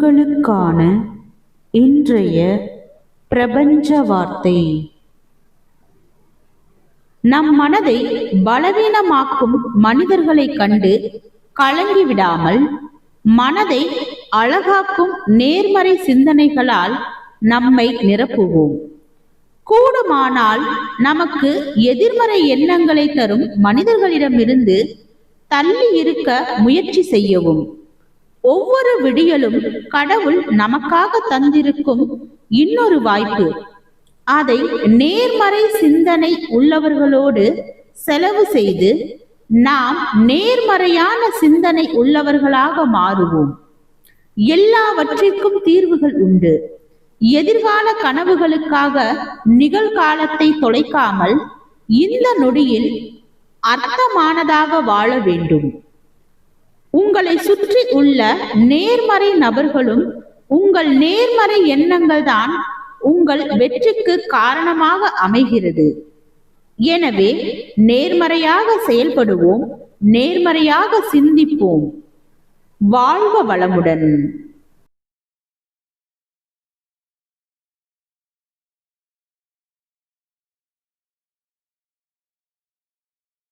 உங்களுக்கான இன்றைய பிரபஞ்ச வார்த்தை. நம் மனதை பலவீனமாக்கும் மனிதர்களை கண்டு கலங்கிவிடாமல் மனதை அழகாக்கும் நேர்மறை சிந்தனைகளால் நம்மை நிரப்புவோம். கூடுமானால் நமக்கு எதிர்மறை எண்ணங்களை தரும் மனிதர்களிடமிருந்து தள்ளி இருக்க முயற்சி செய்யவும். ஒவ்வொரு விடியலும் கடவுள் நமக்காக தந்திருக்கும் இன்னொரு வாய்ப்பு. அதை நேர்மறை சிந்தனை உள்ளவர்களோடு செலவு செய்து நாம் நேர்மறையான சிந்தனை உள்ளவர்களாக மாறுவோம். எல்லாவற்றிற்கும் தீர்வுகள் உண்டு. எதிர்கால கனவுகளுக்காக நிகழ்காலத்தை தொலைக்காமல் இந்த நொடியில் அர்த்தமானதாக வாழ வேண்டும். உங்களை சுற்றி உள்ள நேர்மறை நபர்களும் உங்கள் நேர்மறை எண்ணங்கள் தான் உங்கள் வெற்றிக்கு காரணமாக அமைகிறது. எனவே நேர்மறையாக செயல்படுவோம், நேர்மறையாக சிந்திப்போம். வாழ்க வளமுடன்.